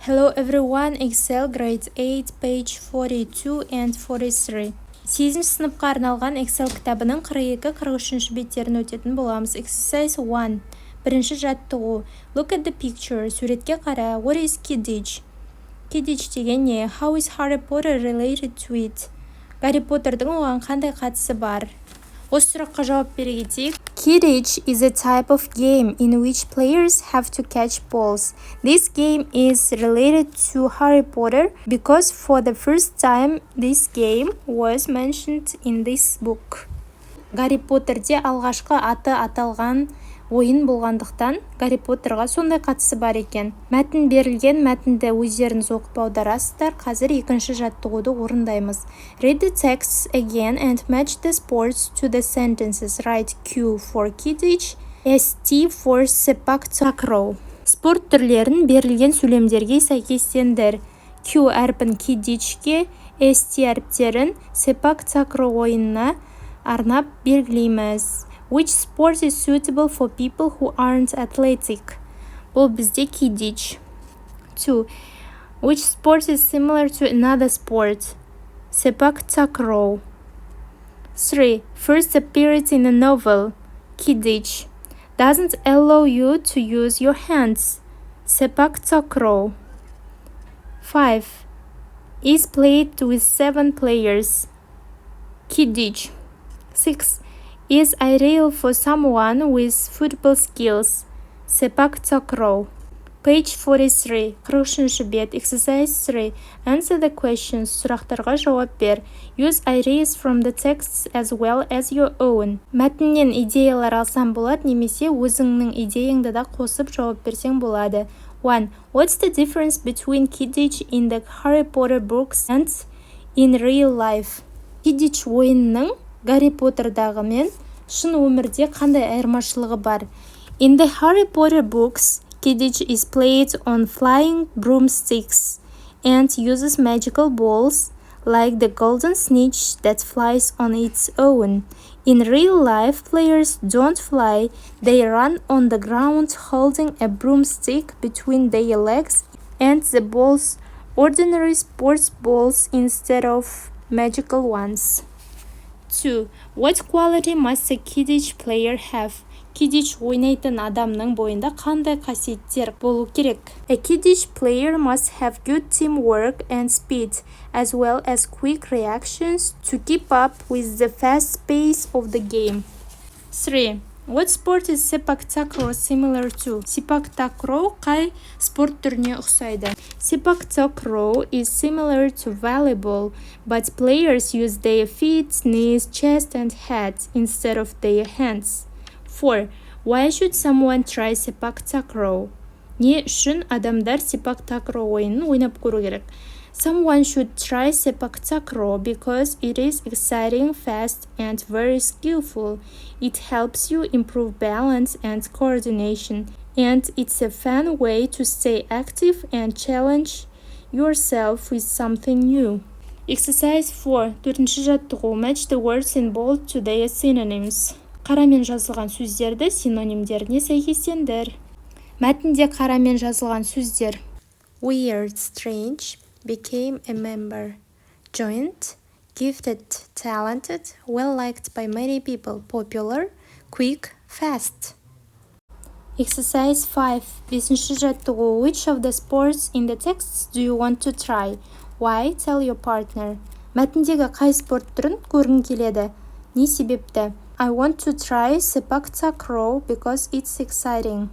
Hello everyone, Excel grade 8, page 42 and 43. 8-ші сыныпқа арналған Excel кітабының 42-43 беттерін өтетін боламыз. Exercise 1. Бірінші жаттығу. Look at the picture. Суретке қара. What is Quidditch? Quidditch деген не? How is Harry Potter related to it? Гарри Поттердің оған қандай қатысы бар? Осы сұраққа жауап бере кетейік. Quidditch is a type of game in which players have to catch balls. This game is related to Harry Potter because for the first time this game was mentioned in this book. Гарри Поттерде алғашқы аты аталған ойын болғандықтан Гарри Поттерға сондай қатысы бар екен. Мәтін берілген, мәтінді өздеріңіз оқып аударасыздар. Қазір екінші жаттығуды орындаймыз. Read the texts again and match the sports to the sentences. Write Q for Quidditch, ST for Sepak Takraw. Спорт түрлерін берілген сөйлемдерге сәйкестендір. Q әрпін Quidditchке, ST әріптерін Sepak Takraw ойынына арнап белгілейміз. Which sport is suitable for people who aren't athletic? Бұл бізде Quidditch. 2. Which sport is similar to another sport? Sepak Takraw. 3. First appeared in a novel. Quidditch. Doesn't allow you to use your hands. Sepak Takraw. 5. Is played with 7 players. Quidditch. 6. Is ideal for someone with football skills. Sepak Takraw. Page 43. 43-ші бет. Exercise 3. Answer the questions. Сұрақтарға жауап бер. Use ideas from the texts as well as your own. Мәтіннен идеялар алсам болады, немесе өзіңнің идеяңды да қосып жауап берсең болады. 1. What's the difference between Quidditch in the Harry Potter books and in real life? Quidditch ойынның Гарри Поттердағы мен шын өмірде қандай айырмашылығы бар? In the Harry Potter books, Quidditch is played on flying broomsticks and uses magical balls like the golden snitch that flies on its own. In real life, players don't fly, they run on the ground holding a broomstick between their legs and the balls, ordinary sports balls instead of magical ones. 2. What quality must a Quidditch player have? Quidditch ойнайтын адамның бойында қандай қасиеттер болу керек? A Quidditch player must have good teamwork and speed, as well as quick reactions to keep up with the fast pace of the game. 3. What sport is Sepak Takraw similar to? Sepak Takraw қай спорт түріне ұқсайды? Sepak Takraw is similar to volleyball, but players use their feet, knees, chest and head instead of their hands. 4. Why should someone try Sepak Takraw? Не үшін адамдар Sepak Takraw ойынын ойнап көру керек? Someone should try Sepak Takraw because it is exciting, fast, and very skillful. It helps you improve balance and coordination, and it's a fun way to stay active and challenge yourself with something new. Exercise 4. 4-ші жаттығу. Match the words in bold to their synonyms. Қарамен жазылған сөздерді синонимдеріне сәйкестендір. Мәтінде қарамен жазылған сөздер: weird, strange, became a member, joined, gifted, talented, well liked by many people, popular, quick, fast. Exercise 5. 5-ші жаттығу. Which of the sports in the texts do you want to try? Why? Tell your partner. Мәтіндегі қай спорт түрін көргің келеді? Не себепті? I want to try Sepak Takraw because it's exciting.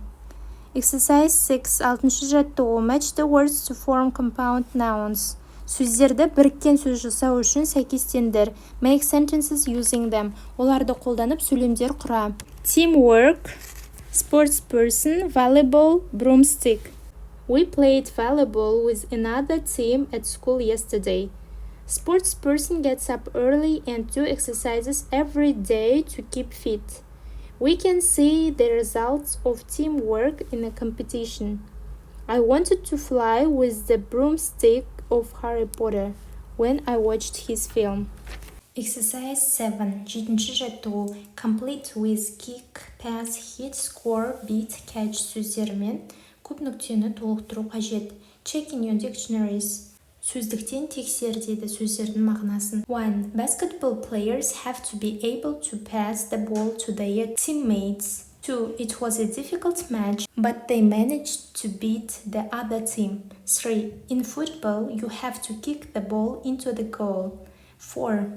Exercise 6. 6-ші жаттығу. Match the words to form compound nouns. Сөздерді біріккен сөз жасау үшін сәйкестендір. Make sentences using them. Оларды қолданып сөйлемдер құра. Teamwork, sportsperson, volleyball, broomstick. We played volleyball with another team at school yesterday. Sportsperson gets up early and do exercises every day to keep fit. We can see the results of teamwork in a competition. I wanted to fly with the broomstick of Harry Potter when I watched his film. Exercise 7. 7-ші жаттығу. Complete with kick, pass, hit, score, beat, catch сөздерімен көп нүктені толықтыру қажет. Check in your dictionaries. Сөздіктен тексер дейді сөздердің мағынасын. 1. Basketball players have to be able to pass the ball to their teammates. 2. It was a difficult match, but they managed to beat the other team. 3. In football, you have to kick the ball into the goal. 4.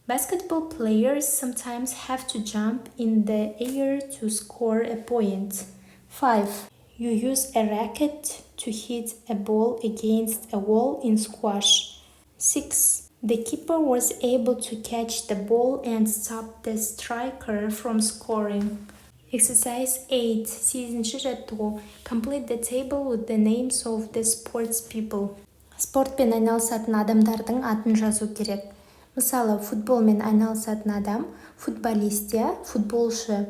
Basketball players sometimes have to jump in the air to score a point. 5. You use a racket to hit a ball against a wall in squash. 6. The keeper was able to catch the ball and stop the striker from scoring. Exercise 8. 8-ші жаттығу. Complete the table with the names of the sports people. Спортпен айналысатын адамдардың атын жазу керек. Мысалы, футболмен айналысатын адам футболист, футболшы.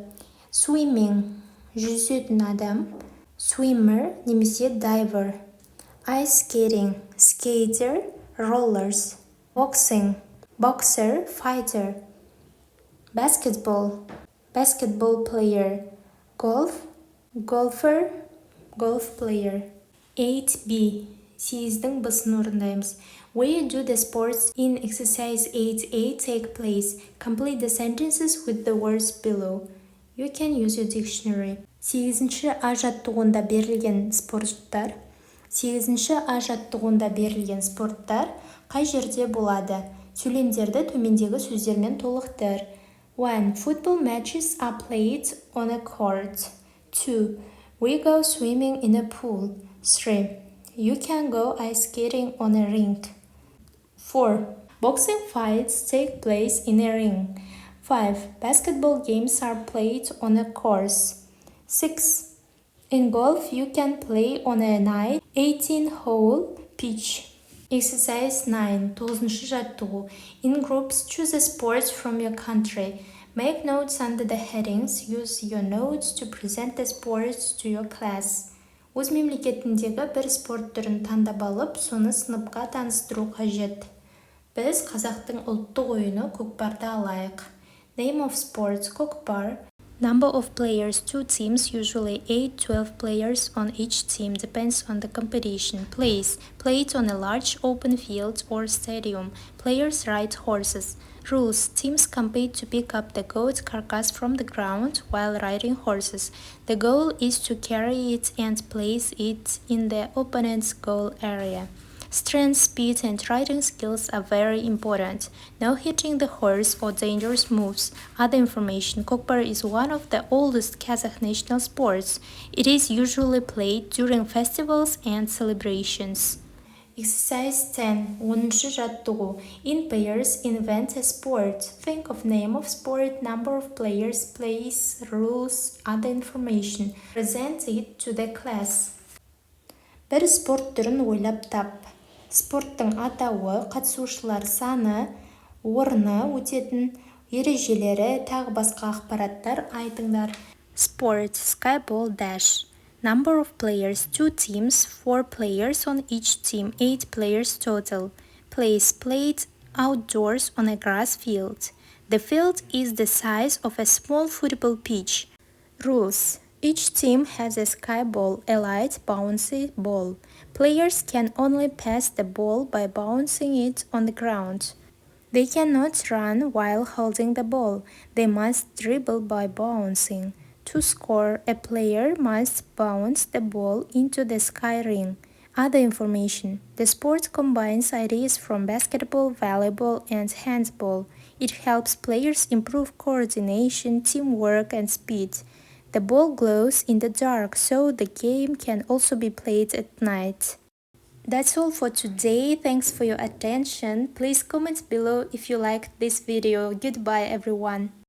Swimming жүзетін адам swimmer немесе diver. Ice skating skater, rollers. Boxing boxer, fighter. Basketball basketball player. Golf golfer, golf player. 8b 8-дің бысын орындаймыз. Where do the sports in exercise 8a take place? Complete the sentences with the words below. You can use your dictionary. 8-ші А жаттығуында берілген спорттар. 8-ші А жаттығуында берілген спорттар қай жерде болады? Сөйлемдерді төмендегі сөздермен толықтыр. 1. Football matches are played on a court. 2. We go swimming in a pool. 3. You can go ice skating on a rink. 4. Boxing fights take place in a ring. 5. Basketball games are played on a course. 6. In golf, you can play on a 18-hole pitch. Exercise 9. 9-ші жаттығу. In groups, choose a sport from your country. Make notes under the headings. Use your notes to present the sports to your class. Өз мемлекетіндегі бір спорт түрін таңдап алып, соны сыныпқа таныстыру қажет. Біз қазақтың ұлттық ойыны көкпарды алайық. Name of sports көкпар. Number of players 2 teams, usually 8-12 players on each team, depends on the competition. Place played on a large open field or stadium. Players ride horses. Rules teams compete to pick up the goat carcass from the ground while riding horses. The goal is to carry it and place it in the opponent's goal area. Strength, speed, and riding skills are very important. No hitting the horse or dangerous moves. Other information. Көкпар is one of the oldest Kazakh national sports. It is usually played during festivals and celebrations. Exercise 10. 10-ші жаттығу. In pairs, invent a sport. Think of name of sport, number of players, place, rules, other information. Present it to the class. Бір спорт түрін ойлап тап. Спорттың атауы, қатысушылар саны, орны, өтетін ережелері, тағы басқа ақпараттар айтыңдар. Sport, skyball, dash. Number of players, 2 teams, 4 players on each team, 8 players total. Place, played outdoors on a grass field. The field is the size of a small football pitch. Rules. Each team has a sky ball, a light, bouncy ball. Players can only pass the ball by bouncing it on the ground. They cannot run while holding the ball. They must dribble by bouncing. To score, a player must bounce the ball into the sky ring. Other information. The sport combines ideas from basketball, volleyball, and handball. It helps players improve coordination, teamwork, and speed. The ball glows in the dark, so the game can also be played at night. That's all for today. Thanks for your attention. Please comment below if you liked this video. Goodbye, everyone.